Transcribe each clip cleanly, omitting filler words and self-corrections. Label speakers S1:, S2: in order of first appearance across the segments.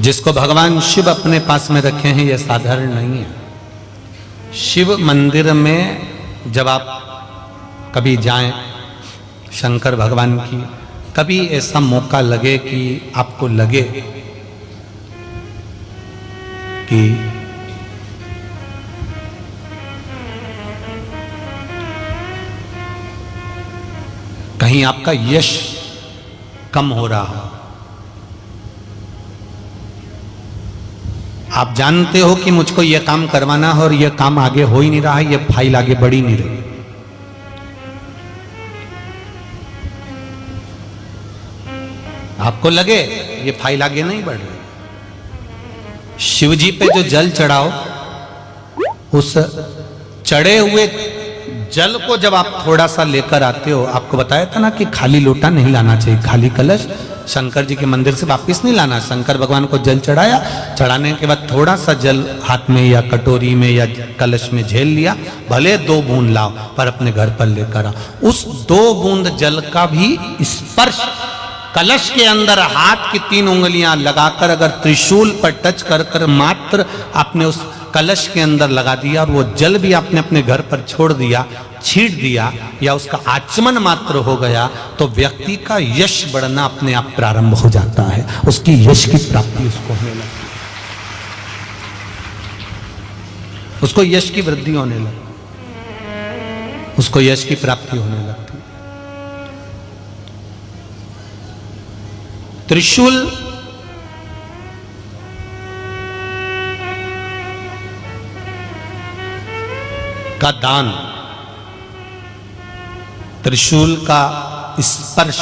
S1: जिसको भगवान शिव अपने पास में रखे हैं, यह साधारण नहीं है। शिव मंदिर में जब आप कभी जाएं, शंकर भगवान की, कभी ऐसा मौका लगे कि आपको लगे कि कहीं आपका यश कम हो रहा हो, आप जानते हो कि मुझको यह काम करवाना है और यह काम आगे हो ही नहीं रहा है, यह फाइल आगे बढ़ ही नहीं रही, आपको लगे ये फाइल आगे नहीं बढ़ रही, शिव जी पे जो जल चढ़ाओ, उस चढ़े हुए जल को जब आप थोड़ा सा लेकर आते हो, आपको बताया था ना कि खाली लोटा नहीं लाना चाहिए, खाली कलश शंकर जी के मंदिर से वापस नहीं लाना। शंकर भगवान को जल चढ़ाया, चढ़ाने के बाद थोड़ा सा जल हाथ में या कटोरी में या कलश में झेल लिया, भले 2 बूंद लाओ पर अपने घर पर लेकर आओ। उस 2 बूंद जल का भी स्पर्श कलश के अंदर हाथ की 3 उंगलियां लगाकर अगर त्रिशूल पर टच कर कर मात्र आपने उस कलश के अंदर लगा दिया और वो जल भी आपने अपने घर पर छोड़ दिया, छींट दिया या उसका आचमन मात्र हो गया, तो व्यक्ति का यश बढ़ना अपने आप प्रारंभ हो जाता है, उसकी यश की प्राप्ति उसको होने लगती है, उसको यश की वृद्धि होने लगती, उसको यश की प्राप्ति होने लगती। त्रिशूल का दान, त्रिशूल का स्पर्श,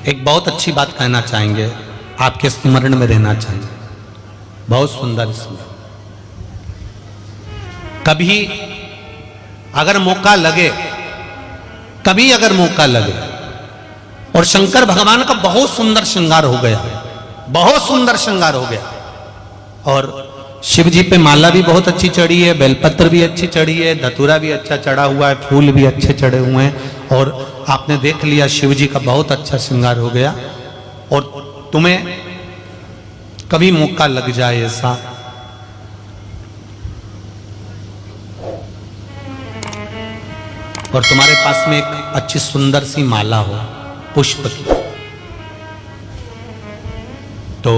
S1: एक बहुत अच्छी बात कहना चाहेंगे, आपके स्मरण में रहना चाहिए, बहुत सुंदर स्मरण। कभी अगर मौका लगे, कभी अगर मौका लगे, और शंकर भगवान का बहुत सुंदर श्रृंगार हो गया, बहुत सुंदर श्रृंगार हो गया, और शिव जी पे माला भी बहुत अच्छी चढ़ी है, बेलपत्र भी अच्छी चढ़ी है, धतूरा भी अच्छा चढ़ा हुआ है, फूल भी अच्छे चढ़े हुए हैं, और आपने देख लिया शिव जी का बहुत अच्छा श्रृंगार हो गया, और तुम्हें कभी मौका लग जाए ऐसा, और तुम्हारे पास में एक अच्छी सुंदर सी माला हो पुष्प की, तो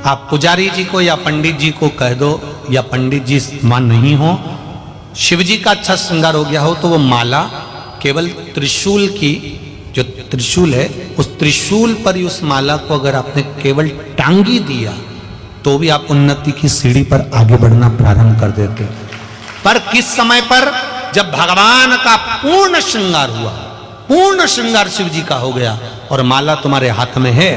S1: आप पुजारी जी को या पंडित जी को कह दो, या पंडित जी मान नहीं हो, शिव जी का अच्छा श्रृंगार हो गया हो, तो वो माला केवल त्रिशूल की, जो त्रिशूल है उस त्रिशूल पर ही उस माला को अगर आपने केवल टांगी दिया, तो भी आप उन्नति की सीढ़ी पर आगे बढ़ना प्रारंभ कर देते। पर किस समय पर? जब भगवान का पूर्ण श्रृंगार हुआ, पूर्ण श्रृंगार शिव जी का हो गया और माला तुम्हारे हाथ में है,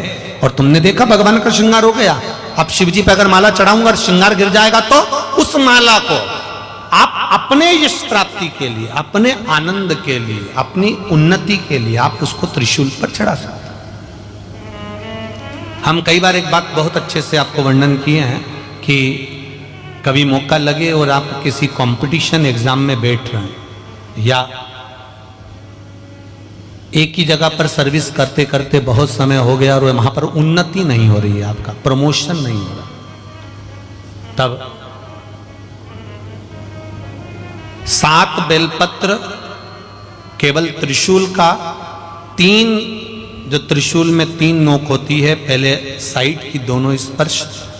S1: और तुमने देखा भगवान का श्रृंगार हो गया। अब शिव जी पे अगर माला चढ़ाऊंगा और श्रृंगार गिर जाएगा, तो उस माला को आप अपने यश प्राप्ति के लिए, अपने आनंद के लिए, अपनी उन्नति के लिए आप उसको त्रिशूल पर चढ़ा सकते। हम कई बार एक बात बहुत अच्छे से आपको वर्णन किए हैं कि कभी मौका लगे और आप किसी कंपटीशन एग्जाम में बैठ रहे हैं, या एक ही जगह पर सर्विस करते करते बहुत समय हो गया और वहां पर उन्नति नहीं हो रही है, आपका प्रमोशन नहीं हो रहा, तब 7 बेलपत्र केवल त्रिशूल का, 3 जो त्रिशूल में 3 नोक होती है, पहले साइड की दोनों स्पर्श,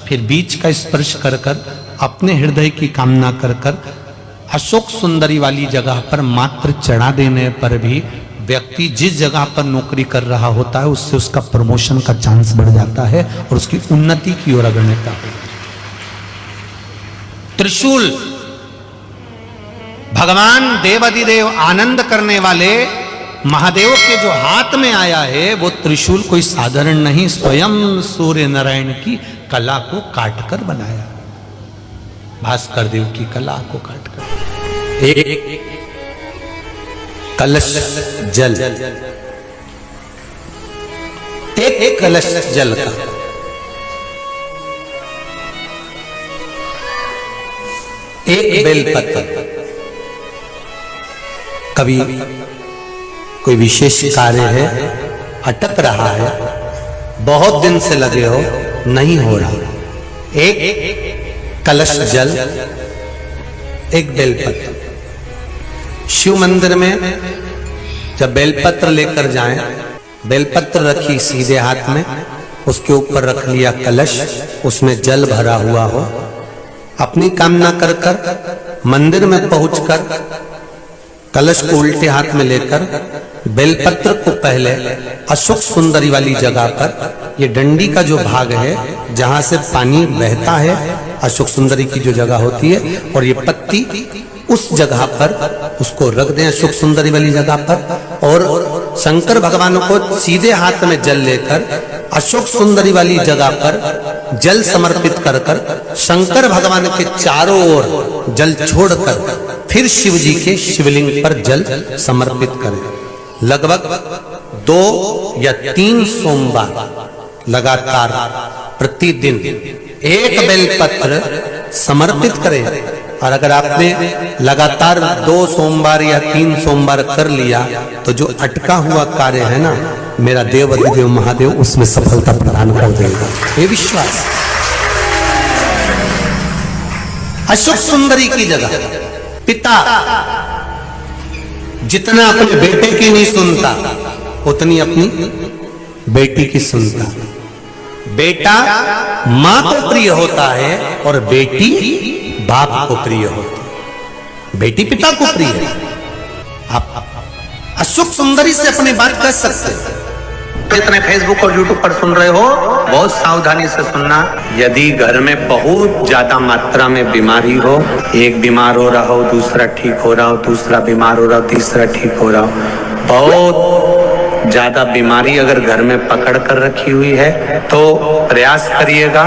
S1: फिर बीच का स्पर्श कर कर अपने हृदय की कामना कर कर अशोक सुंदरी वाली जगह पर मात्र चढ़ा देने पर भी व्यक्ति जिस जगह पर नौकरी कर रहा होता है उससे उसका प्रमोशन का चांस बढ़ जाता है और उसकी उन्नति की ओर अग्रसर होता है। त्रिशूल भगवान देवाधिदेव आनंद करने वाले महादेव के जो हाथ में आया है, वो त्रिशूल कोई साधारण नहीं, स्वयं सूर्य नारायण की कला को काटकर बनाया, भास्कर देव की कला को काटकर। एक कलश जल, एक कलश जल का एक बेलपत्र, कभी कोई विशेष कार्य है, अटक रहा है, बहुत दिन से लगे हो, नहीं हो रहा, एक कलश जल, एक बेलपत्र। शिव मंदिर में जब बेलपत्र लेकर जाएं, बेलपत्र रखी सीधे हाथ में, उसके ऊपर रख लिया कलश, उसमें जल भरा हुआ हो, अपनी कामना कर कर मंदिर में पहुंचकर कलश को उल्टे हाथ में लेकर बेलपत्र को पहले अशोक सुंदरी वाली जगह पर, ये डंडी का जो भाग है जहां से पानी बहता है, अशोक सुंदरी की जो जगह होती है, और ये पत्ती उस जगह पर उसको रख दें, अशोक सुंदरी वाली जगह पर। और शंकर भगवान को सीधे हाथ में जल लेकर अशोक सुंदरी वाली जगह पर जल समर्पित कर कर शंकर भगवान के चारों ओर जल छोड़कर फिर शिव जी के शिवलिंग पर जल समर्पित करें। लगभग 2 या 3 सोमवार लगातार प्रतिदिन एक बेलपत्र समर्पित करें। और अगर आपने लगातार 2 सोमवार या 3 सोमवार कर लिया तो जो अटका हुआ कार्य है ना, मेरा देव अधिदेव महादेव उसमें सफलता प्रदान कर देगा, ये विश्वास। अशोक सुंदरी की जगह पिता जितना अपने बेटे की नहीं सुनता, उतनी अपनी बेटी की सुनता। बेटा मां को प्रिय होता है और बेटी बाप को प्रिय होती है, बेटी पिता को प्रिय है। आप अशोक सुंदरी से अपनी बात कर सकते हैं। जितने फेसबुक और यूट्यूब पर सुन रहे हो, बहुत सावधानी से सुनना। यदि घर में बहुत ज्यादा मात्रा में बीमारी हो, एक बीमार हो रहा हो, दूसरा ठीक हो रहा हो, दूसरा बीमार हो रहा हो, तीसरा ठीक हो रहा हो, बहुत ज्यादा बीमारी अगर घर में पकड़ कर रखी हुई है तो प्रयास करिएगा।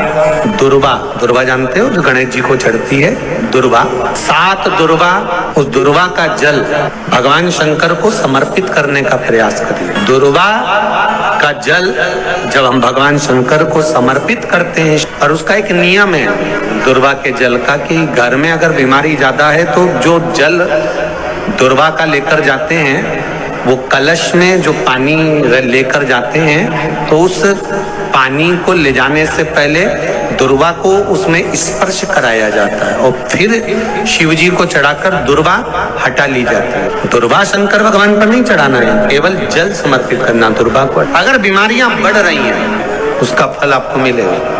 S1: दुर्वा जानते हो, जो गणेश जी को चढ़ती है, दुर्वा, 7 दुर्वा, उस दुर्वा का जल भगवान शंकर को समर्पित करने का प्रयास करिए। दुर्वा का जल जब हम भगवान शंकर को समर्पित करते हैं, और उसका एक नियम है दुर्वा के जल का, कि घर में अगर बीमारी ज्यादा है तो जो जल दुर्वा का लेकर जाते हैं, वो कलश में जो पानी लेकर जाते हैं, तो उस पानी को ले जाने से पहले दुर्वा को उसमें स्पर्श कराया जाता है और फिर शिव जी को चढ़ाकर दुर्वा हटा ली जाती है। दुर्वा शंकर भगवान पर नहीं चढ़ाना है, केवल जल समर्पित करना दुर्वा को। अगर बीमारियां बढ़ रही हैं, उसका फल आपको मिलेगा।